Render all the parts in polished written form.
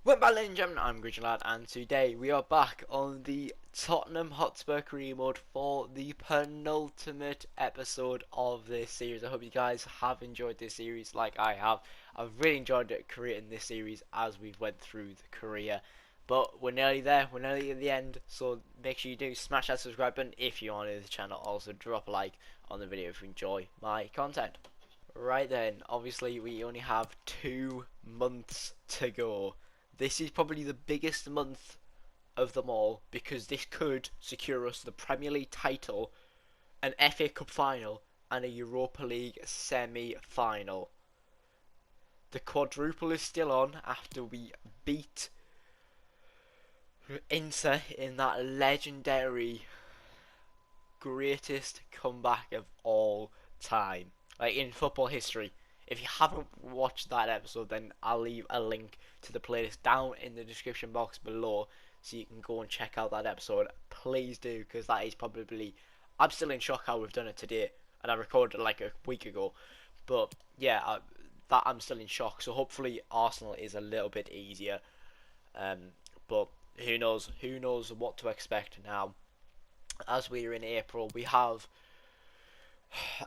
Welcome back, ladies and gentlemen, I'm Lad, and today we are back on the Tottenham Hotspur career mode for the penultimate episode of this series. I hope you guys have enjoyed this series like I have. I've really enjoyed creating this series as we went through the career. But we're nearly there, we're nearly at the end, so make sure you do smash that subscribe button if you're on the channel. Also drop a like on the video if you enjoy my content. Right then, obviously we only have 2 months to go. This is probably the biggest month of them all because this could secure us the Premier League title, an FA Cup final, and a Europa League semi-final. The quadruple is still on after we beat Inter in that legendary greatest comeback of all time, like in football history. If you haven't watched that episode, then I'll leave a link to the playlist down in the description box below so you can go and check out that episode. Please do, because that is probably... I'm still in shock how we've done it today, and I recorded it like a week ago. But yeah, I'm still in shock, so hopefully Arsenal is a little bit easier. But who knows what to expect now. As we're in April, we have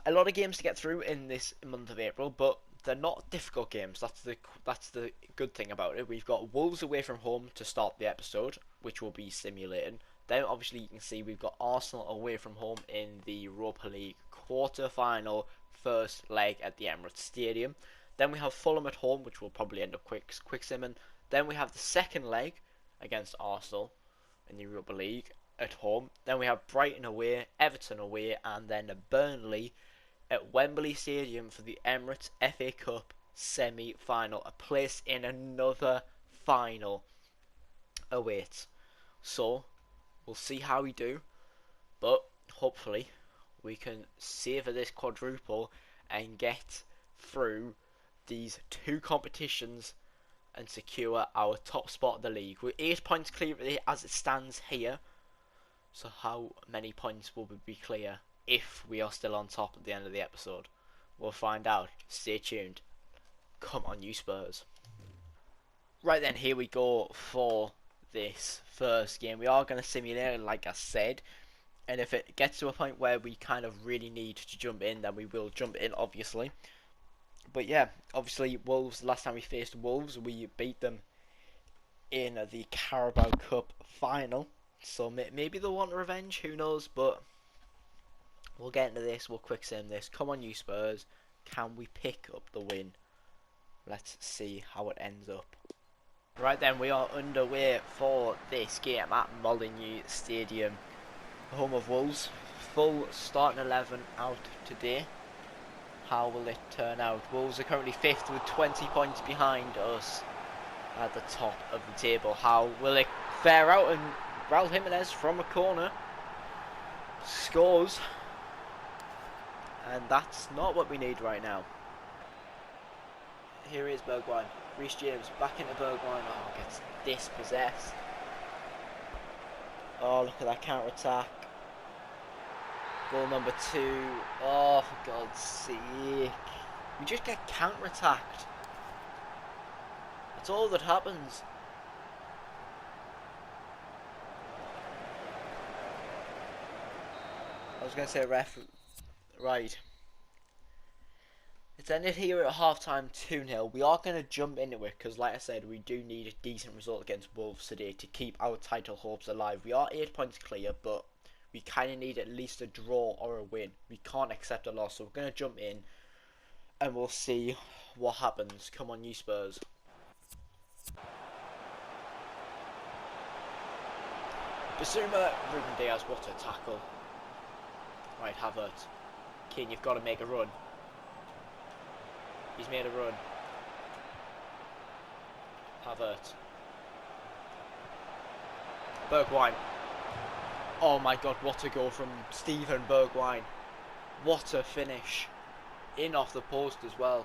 a lot of games to get through in this month of April, but they're not difficult games. That's the good thing about it. We've got Wolves away from home to start the episode, which will be simulating. Then obviously you can see we've got Arsenal away from home in the Europa League quarter-final first leg at the Emirates Stadium. Then we have Fulham at home, which will probably end up quick simming. Then we have the second leg against Arsenal in the Europa League at home. Then we have Brighton away, Everton away, and then Burnley at Wembley Stadium for the Emirates FA Cup semi-final. A place in another final awaits. So we'll see how we do, but hopefully we can savour this quadruple and get through these 2 competitions and secure our top spot in the league. We're 8 points clear as it stands here. So how many points will we be clear if we are still on top at the end of the episode? We'll find out. Stay tuned. Come on, you Spurs. Right then, here we go for this first game. We are going to simulate it, like I said. And if it gets to a point where we kind of really need to jump in, then we will jump in, obviously. But yeah, obviously, Wolves, last time we faced Wolves, we beat them in the Carabao Cup final. So maybe they'll want revenge, who knows, but we'll get into this, we'll quick sim this. Come on, you Spurs, can we pick up the win? Let's see how it ends up. Right then, we are underway for this game at Molineux Stadium, home of Wolves. Full starting 11 out today. How will it turn out? Wolves are currently 5th with 20 points behind us at the top of the table. How will it fare out? And Raul Jimenez from a corner scores, and that's not what we need right now. Here is Bergwijn. Reece James back into Bergwijn. Oh, gets dispossessed. Oh, look at that counter attack. Goal number 2. Oh, for God's sake. We just get counter attacked. That's all that happens. I was going to say ref. Right. It's ended here at half-time 2-0. We are going to jump into it because, like I said, we do need a decent result against Wolves today to keep our title hopes alive. We are 8 points clear, but we kind of need at least a draw or a win. We can't accept a loss, so we're going to jump in and we'll see what happens. Come on, you Spurs. Basuma, Ruben Diaz, what a tackle. Right, Havertz. Keane, you've got to make a run. He's made a run. Havertz. Bergwijn. Oh my God, what a goal from Steven Bergwijn. What a finish. In off the post as well.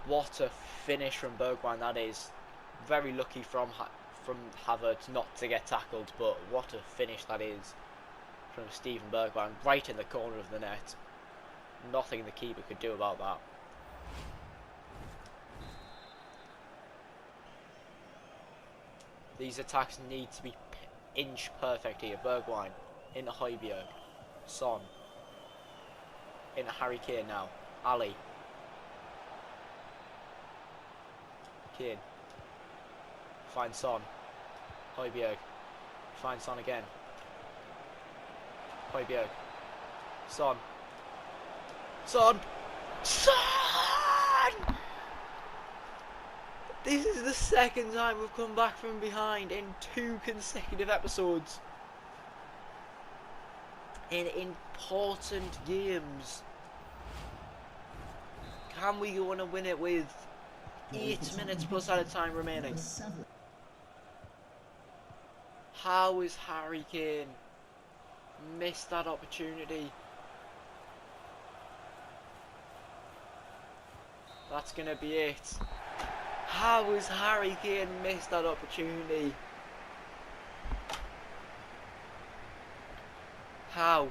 What a finish from Bergwijn that is. Very lucky from Havertz not to get tackled, but what a finish that is from Steven Bergwijn, right in the corner of the net. Nothing the keeper could do about that. These attacks need to be inch perfect here. Bergwijn into Højbjerg. Son into Harry Kane now. Ali. Kane. Finds Son. Højbjerg. Finds Son again. Højbjerg. Son. Son! Son! This is the second time we've come back from behind in 2 consecutive episodes. In important games. Can we go on and win it with 8 minutes plus added time remaining? How is Harry Kane missed that opportunity? That's gonna be it. How has Harry Kane missed that opportunity? How?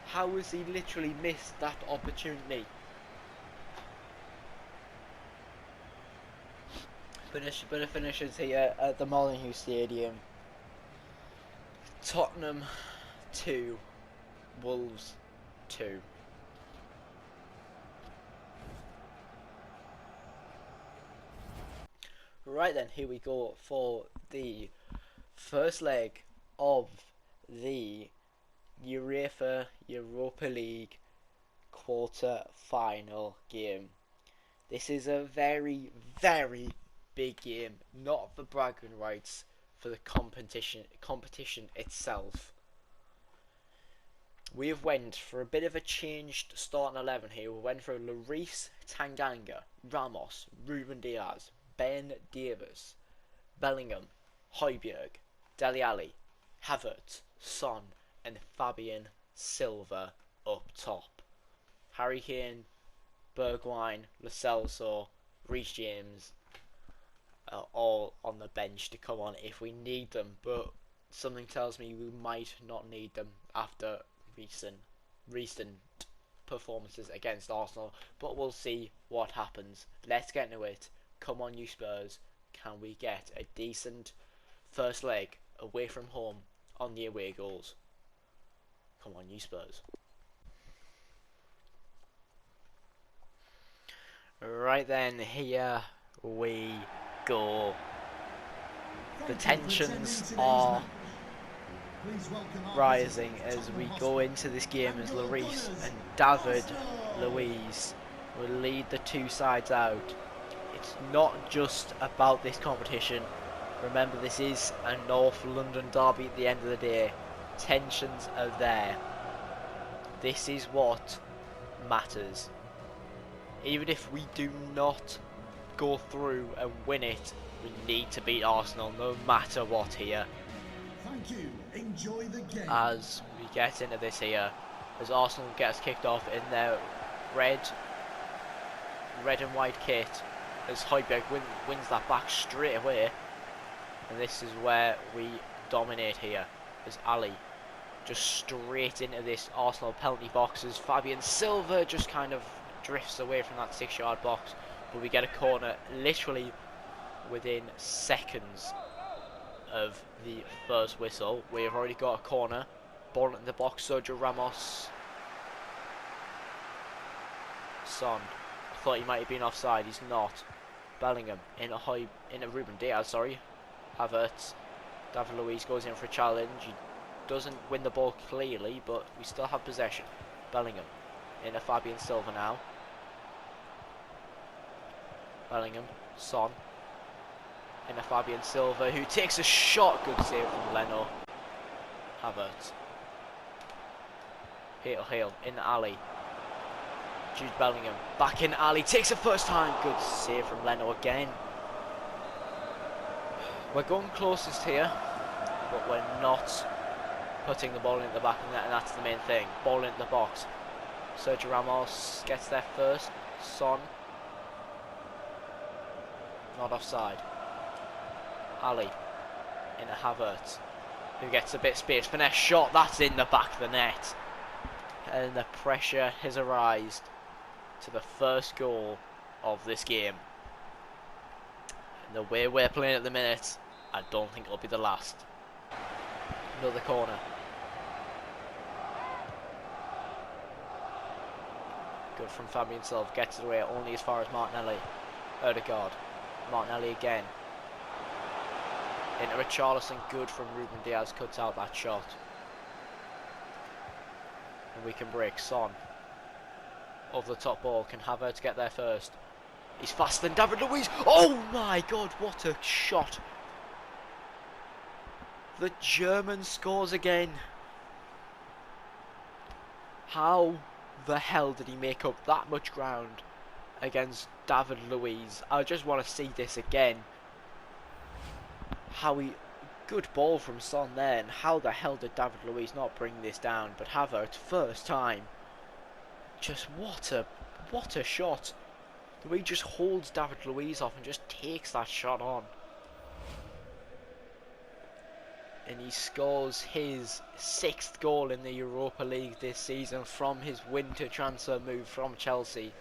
How has he literally missed that opportunity? But it finishes here at the Molineux Stadium. Tottenham 2, Wolves 2. Right then, here we go for the first leg of the UEFA Europa League quarter-final game. This is a very, very big game, not for bragging rights, for the competition itself. We have went for a bit of a changed starting 11 here. We went for Lloris, Tanganga, Ramos, Ruben Diaz, Ben Davies, Bellingham, Højbjerg, Dele Alli, Havertz, Son and Fabian Silva up top. Harry Kane, Bergwijn, Lo Celso, Reece James are all on the bench to come on if we need them, but something tells me we might not need them after recent performances against Arsenal, but we'll see what happens. Let's get into it. Come on, you Spurs. Can we get a decent first leg away from home on the away goals? Come on, you Spurs. Right then, here we go. The tensions are rising as we go into this game as Lloris and David Luiz will lead the two sides out. It's not just about this competition. Remember, this is a North London derby at the end of the day. Tensions are there. This is what matters. Even if we do not go through and win it, we need to beat Arsenal no matter what here. Thank you. Enjoy the game. As we get into this here, as Arsenal gets kicked off in their red and white kit, as Højbjerg wins that back straight away, and this is where we dominate here, as Ali just straight into this Arsenal penalty box, as Fabian Silva just kind of drifts away from that 6-yard box, but we get a corner literally within seconds of the first whistle. We have already got a corner, ball in the box. Sergio Ramos, Son. I thought he might have been offside. He's not. Bellingham into Ruben Diaz. Sorry, Havertz. David Luiz goes in for a challenge. He doesn't win the ball clearly, but we still have possession. Bellingham into Fabian Silva now. Bellingham, Son into Fabian Silva, who takes a shot. Good save from Leno. Havertz. Hale in Ali. Jude Bellingham back in Ali, takes it first time. Good save from Leno again. We're going closest here, but we're not putting the ball into the back of the net, and that's the main thing. Ball into the box. Sergio Ramos gets there first. Son. Not offside. Ali into Havertz, who gets a bit of space. Finesse shot, that's in the back of the net. And the pressure has arisen to the first goal of this game. The way we're playing at the minute, I don't think it'll be the last. Another corner. Good from Fabian Silva, gets it away only as far as Martinelli. Odegaard. Martinelli again. Into Richarlison, good from Ruben Diaz, cuts out that shot. And we can break. Son. Over the top ball, can Havertz get there first? He's faster than David Luiz. Oh my god, what a shot. The German scores again. How the hell did he make up that much ground against David Luiz? I just want to see this again. Good ball from Son there, and how the hell did David Luiz not bring this down? But Havertz, first time. Just what a shot. The way he just holds David Luiz off and just takes that shot on. And he scores his 6th goal in the Europa League this season from his winter transfer move from Chelsea.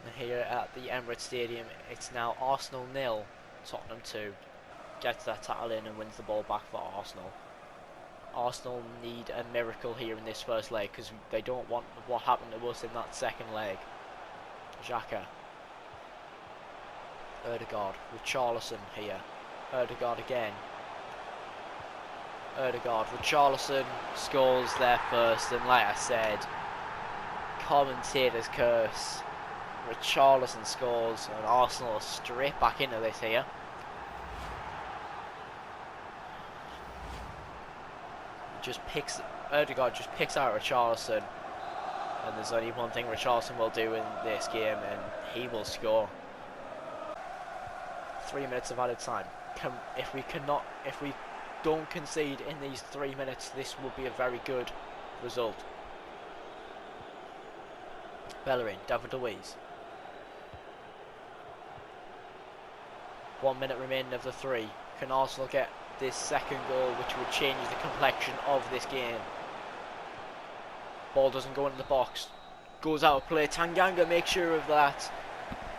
And here at the Emirates Stadium, it's now Arsenal 0, Tottenham 2. Gets that tackle in and wins the ball back for Arsenal. Arsenal need a miracle here in this first leg because they don't want what happened to us in that second leg. Xhaka. Odegaard. Richarlison here. Odegaard again. Odegaard. Richarlison scores there first, and like I said, commentator's curse. Richarlison scores and Arsenal are straight back into this here. Odegaard just picks out Richarlison, and there's only one thing Richarlison will do in this game, and he will score. 3 minutes of added time. If we don't concede in these 3 minutes, this will be a very good result. Bellerin, David Luiz. 1 minute remaining of the 3. Can Arsenal get this second goal, which would change the complexion of this game? Ball doesn't go into the box. Goes out of play. Tanganga makes sure of that.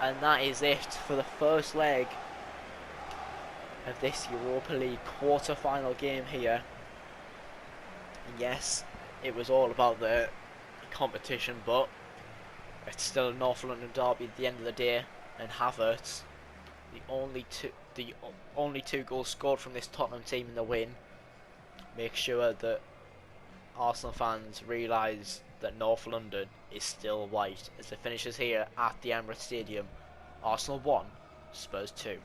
And that is it for the first leg of this Europa League quarter-final game here. And yes, it was all about the competition, but it's still a North London derby at the end of the day. And Havertz, the only two goals scored from this Tottenham team in the win, make sure that Arsenal fans realise that North London is still white as it finishes here at the Emirates Stadium. Arsenal 1, Spurs 2.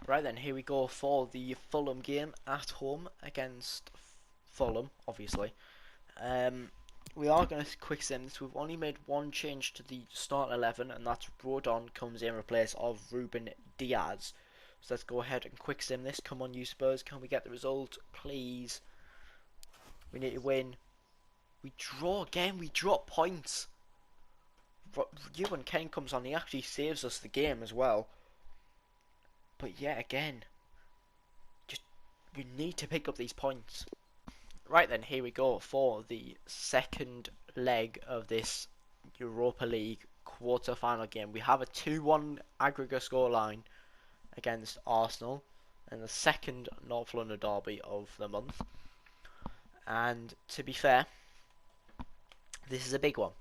Right then, here we go for the Fulham game at home against Fulham, obviously. We are going to quick sim this. We've only made one change to the start 11, and that's Rodon comes in place of Ruben Diaz. So let's go ahead and quick sim this. Come on, you Spurs, can we get the result, please? We need to win. We draw again. We drop points. Ewan Kane comes on. He actually saves us the game as well. But yet again, we need to pick up these points. Right then, here we go for the second leg of this Europa League quarter-final game. We have a 2-1 aggregate scoreline against Arsenal in the second North London derby of the month. And to be fair, this is a big one,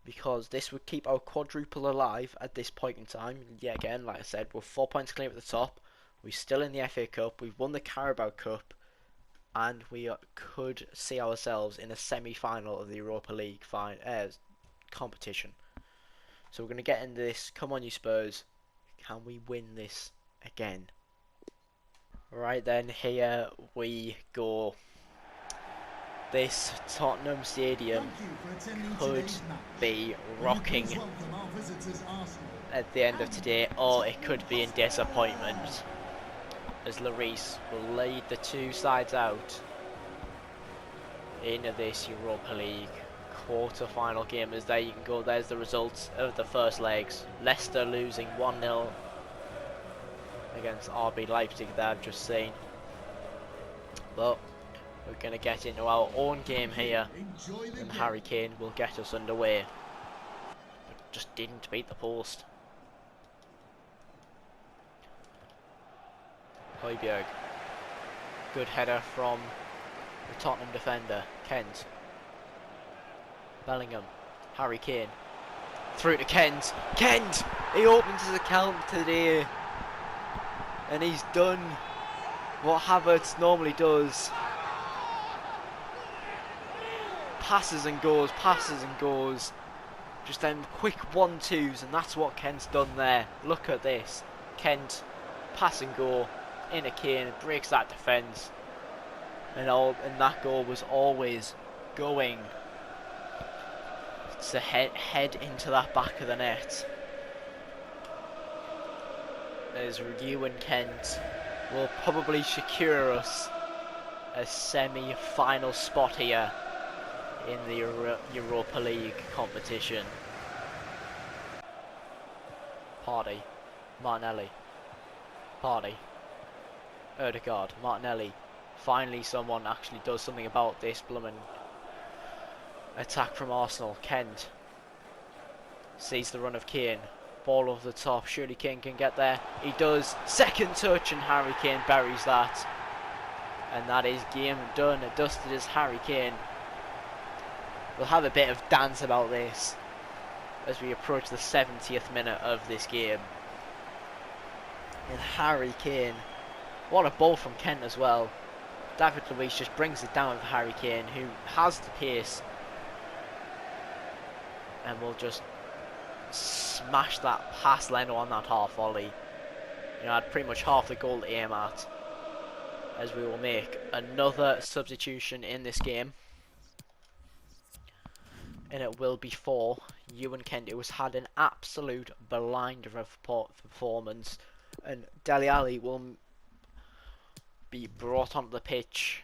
because this would keep our quadruple alive at this point in time. Yet again, like I said, we're 4 points clear at the top. We're still in the FA Cup. We've won the Carabao Cup. And we could see ourselves in a semi-final of the Europa League competition. So we're going to get into this. Come on, you Spurs. Can we win this again? Right then, here we go. This Tottenham Stadium could be rocking at the end of today, or it could be in disappointment, as Lloris will lead the two sides out into this Europa League quarter-final game. As there you can go, there's the results of the first legs. Leicester losing 1-0 against RB Leipzig there, I've just seen. But we're going to get into our own game here, and Harry Kane will get us underway. But just didn't beat the post. Højbjerg. Good header from the Tottenham defender, Kent. Bellingham. Harry Kane. Through to Kent. Kent! He opens his account today. And he's done what Havertz normally does. Passes and goes, passes and goes. Just them quick 1-2s, and that's what Kent's done there. Look at this. Kent, pass and go, into Kane, breaks that defence. And that goal was always going to head into that back of the net. As Ewan Kent will probably secure us a semi-final spot here in the Europa League competition. Party, Martinelli, Party, Ødegaard, Martinelli. Finally someone actually does something about this blooming attack from Arsenal. Kent sees the run of Kane. Ball over the top. Surely Kane can get there. He does. Second touch and Harry Kane buries that. And that is game done. It dusted as Harry Kane. We'll have a bit of dance about this as we approach the 70th minute of this game. And Harry Kane. What a ball from Kent as well. David Luiz just brings it down for Harry Kane, who has the pace. And will just smash that past Leno on that half volley. You know, had pretty much half the goal to aim at. As we will make another substitution in this game. And it will be for Ewan Kent, who has had an absolute blinder of performance. And Dele Alli will be brought onto the pitch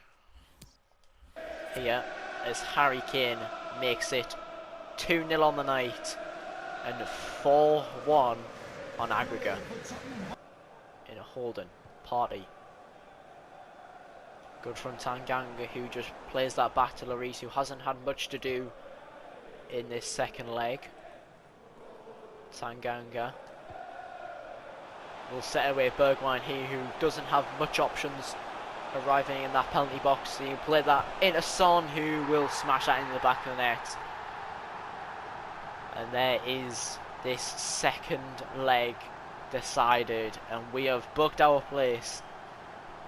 here as Harry Kane makes it 2-0 on the night and 4-1 on aggregate. In a holding party. Good from Tanganga, who just plays that back to Lloris, who hasn't had much to do in this second leg. Tanganga will set away Bergwijn here, who doesn't have much options arriving in that penalty box. So you play that into Son, who will smash that into the back of the net. And there is this second leg decided, and we have booked our place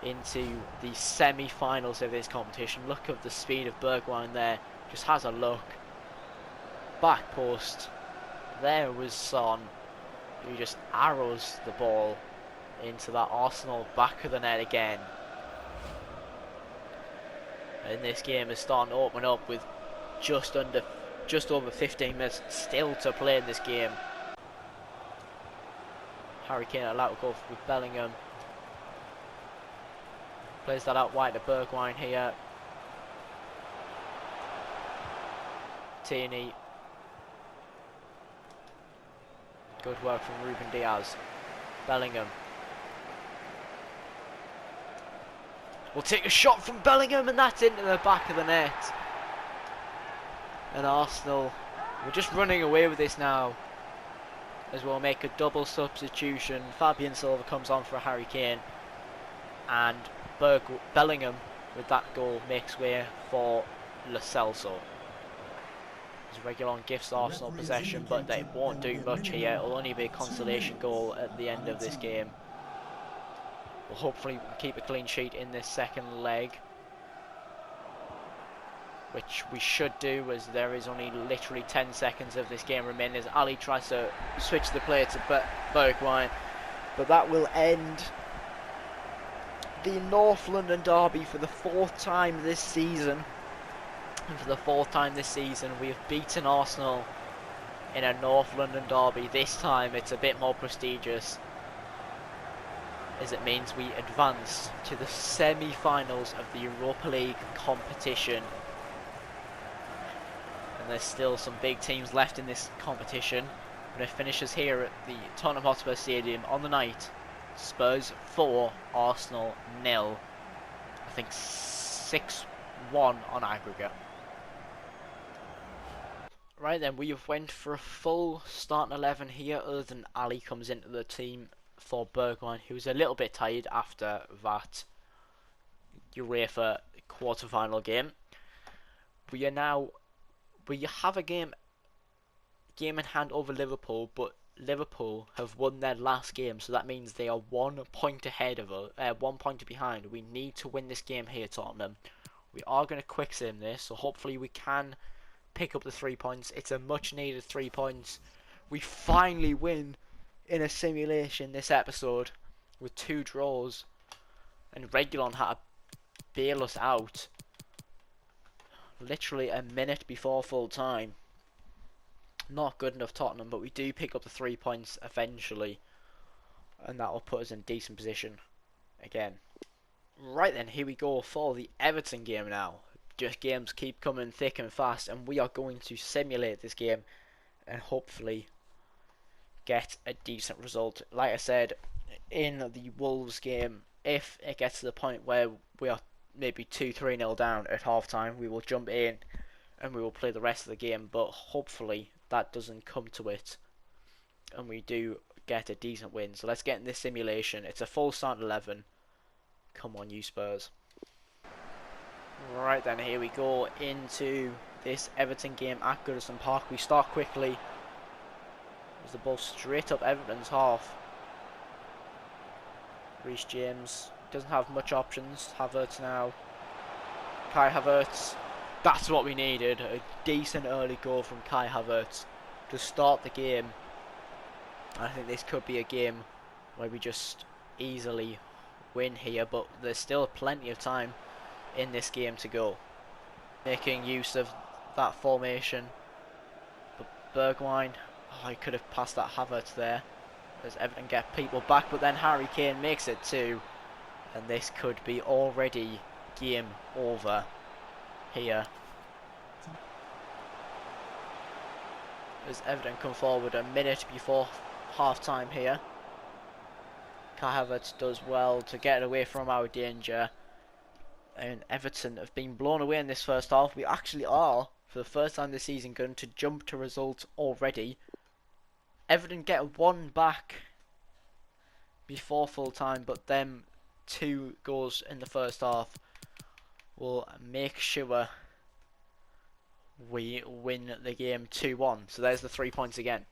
into the semi-finals of this competition. Look at the speed of Bergwijn there, just has a look. Back post, there was Son, who just arrows the ball into that Arsenal back of the net again. And this game is starting to open up with just over 15 minutes still to play in this game. Harry Kane allowed to go with Bellingham. Plays that out wide to Bergwijn here. Tierney. Good work from Ruben Diaz. Bellingham. We'll take a shot from Bellingham, and that's into the back of the net. And Arsenal, we're just running away with this now, as we'll make a double substitution. Fabian Silva comes on for Harry Kane, and Bellingham with that goal makes way for Lo Celso. Reguilon gifts Arsenal possession, but they won't do much here. It'll only be a consolation goal at the end of this game. We'll hopefully keep a clean sheet in this second leg, which we should do, as there is only literally 10 seconds of this game remaining as Ali tries to switch the play to Bergwijn, but that will end the North London derby for the 4th time this season. And for the 4th time this season, we have beaten Arsenal in a North London derby. This time it's a bit more prestigious, as it means we advance to the semi-finals of the Europa League competition. And there's still some big teams left in this competition. When it finishes here at the Tottenham Hotspur Stadium on the night, Spurs 4, Arsenal 0. I think 6-1 on aggregate. Right then, we have went for a full starting 11 here, other than Ali comes into the team for Bergwijn, who's a little bit tired after that UEFA quarter-final game. We have a game in hand over Liverpool, but Liverpool have won their last game, so that means they are 1 point ahead of us, 1 point behind. We need to win this game here, Tottenham. We are going to quick sim this, so hopefully we can pick up the 3 points. It's a much needed 3 points. We finally win in a simulation this episode with 2 draws, and Reguilon had to bail us out literally a minute before full time. Not good enough, Tottenham, but we do pick up the 3 points eventually, and that will put us in decent position again. Right then, here we go for the Everton game now. Just games keep coming thick and fast, and we are going to simulate this game and hopefully get a decent result. Like I said, in the Wolves game, if it gets to the point where we are maybe 2-3-0 down at half time, we will jump in and we will play the rest of the game, but hopefully that doesn't come to it and we do get a decent win. So let's get in this simulation. It's a full start 11. Come on, you Spurs. Right then, here we go into this Everton game at Goodison Park. We start quickly. There's the ball straight up Everton's half. Reece James doesn't have much options. Havertz now. Kai Havertz. That's what we needed. A decent early goal from Kai Havertz to start the game. I think this could be a game where we just easily win here, but there's still plenty of time in this game to go. Making use of that formation. But Bergwijn, he could have passed that Havertz there as Everton get people back, but then Harry Kane makes it too, and this could be already game over here as Everton come forward a minute before half time here. Kai Havertz does well to get away from our danger, and Everton have been blown away in this first half. We actually are, for the first time this season, going to jump to results already. Everton get 1 back before full time, but them 2 goals in the first half will make sure we win the game 2-1. So there's the 3 points again.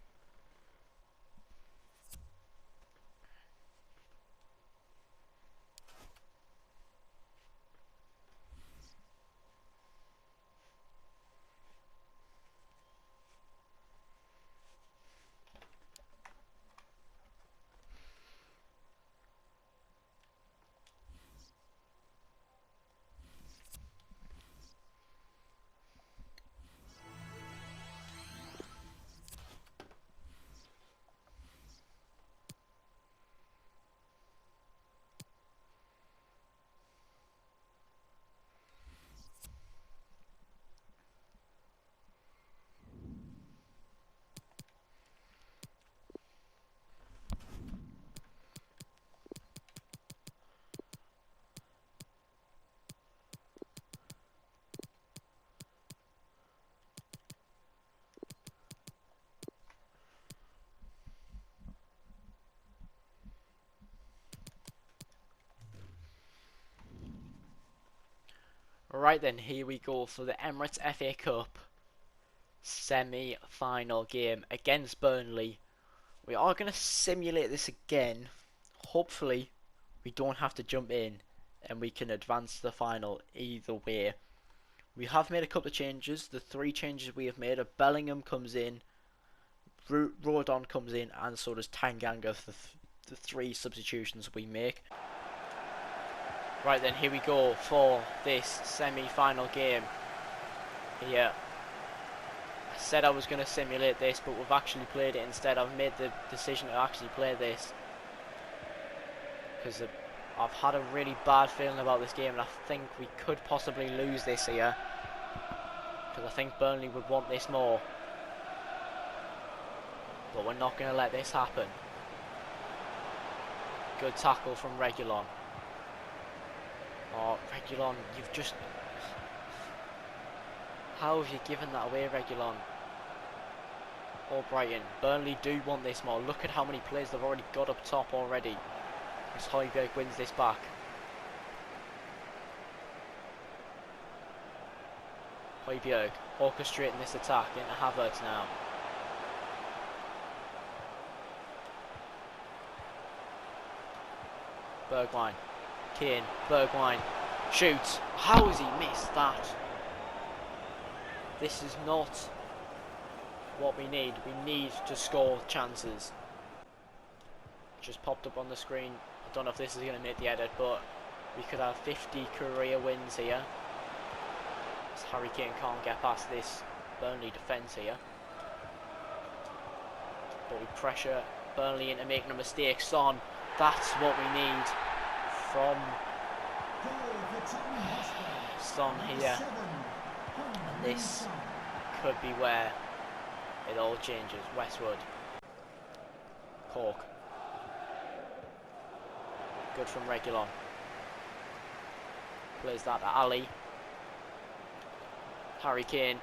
Right then, here we go for the Emirates FA Cup semi-final game against Burnley. We are going to simulate this again. Hopefully we don't have to jump in and we can advance to the final either way. We have made a couple of changes. The 3 changes we have made are Bellingham comes in, Rodon comes in, and so does Tanganga for the 3 substitutions we make. Right then, here we go for this semi-final game here. I said I was going to simulate this, but we've actually played it instead. I've made the decision to actually play this because I've had a really bad feeling about this game, and I think we could possibly lose this here because I think Burnley would want this more, but we're not going to let this happen. Good tackle from Reguilon. Oh, Reguilon, you've just... How have you given that away, Reguilon? or Brighton. Burnley do want this more. Look at how many players they've already got up top already. As Højbjerg wins this back. Højbjerg orchestrating this attack into Havertz now. Bergwijn. Kane. Bergwijn. Shoots. How has he missed that? This is not what we need. We need to score chances. Just popped up on the screen. I don't know if this is going to make the edit, but we could have 50 career wins here. As Harry Kane can't get past this Burnley defence here. But we pressure Burnley into making a mistake. Son, that's what we need from Son here. And this could be where it all changes. Westwood. Cork. Good from Reguilon. Plays that to Ali. Harry Kane.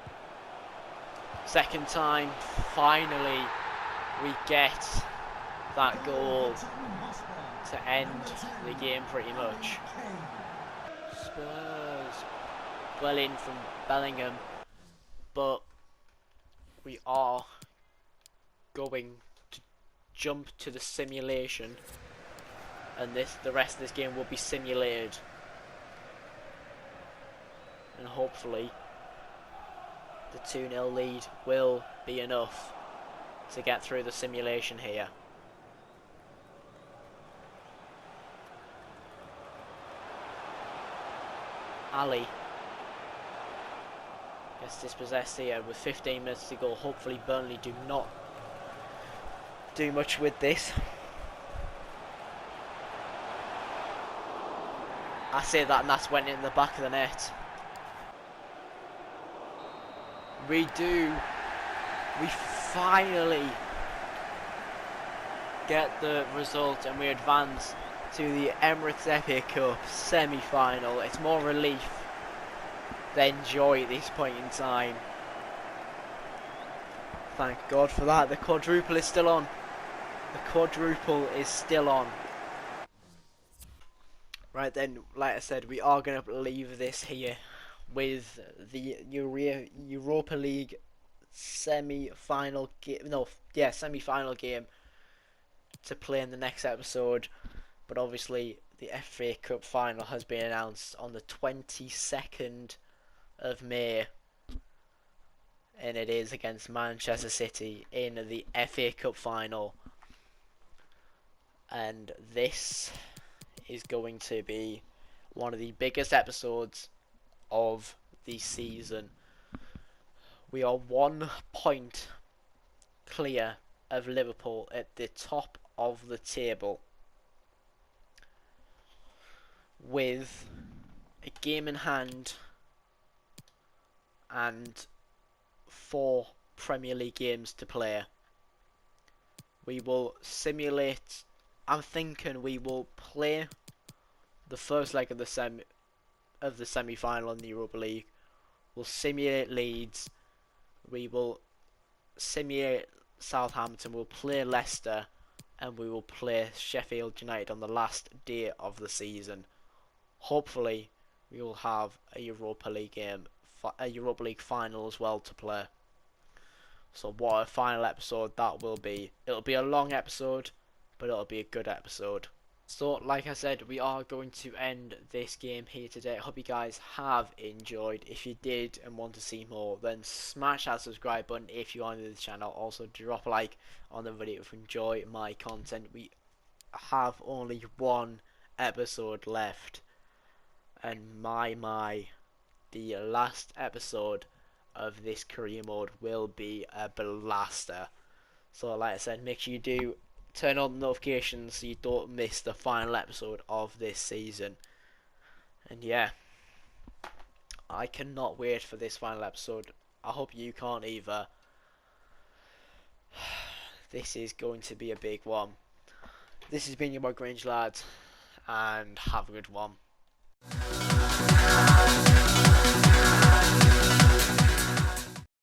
Second time, finally we get that goal to end the game pretty much. Spurs. Well in from Bellingham, but we are going to jump to the simulation, and the rest of this game will be simulated, and hopefully the 2-0 lead will be enough to get through the simulation here. Ali gets dispossessed here with 15 minutes to go. Hopefully Burnley do not do much with this. I say that and that's went in the back of the net. We finally get the result and we advance to the Emirates FA Cup semi-final. It's more relief than joy at this point in time. Thank God for that. The quadruple is still on. The quadruple is still on. Right then, like I said, we are going to leave this here with the Europa League semi-final game. No, yeah, semi-final game to play in the next episode. But obviously, the FA Cup final has been announced on the 22nd of May. And it is against Manchester City in the FA Cup final. And this is going to be one of the biggest episodes of the season. We are 1 point clear of Liverpool at the top of the table, with a game in hand and 4 Premier League games to play. We will simulate. I'm thinking we will play the first leg of the semi-final in the Europa League. We'll simulate Leeds. We will simulate Southampton. We'll play Leicester, and we will play Sheffield United on the last day of the season. Hopefully, we will have a Europa League game, a Europa League final as well to play. So what a final episode that will be. It'll be a long episode, but it'll be a good episode. So, like I said, we are going to end this game here today. I hope you guys have enjoyed. If you did and want to see more, then smash that subscribe button if you are new to the channel. Also, drop a like on the video if you enjoy my content. We have only 1 episode left. And the last episode of this career mode will be a blaster. So, like I said, make sure you do turn on the notifications so you don't miss the final episode of this season. And yeah, I cannot wait for this final episode. I hope you can't either. This is going to be a big one. This has been your boy Grange Lad, and have a good one.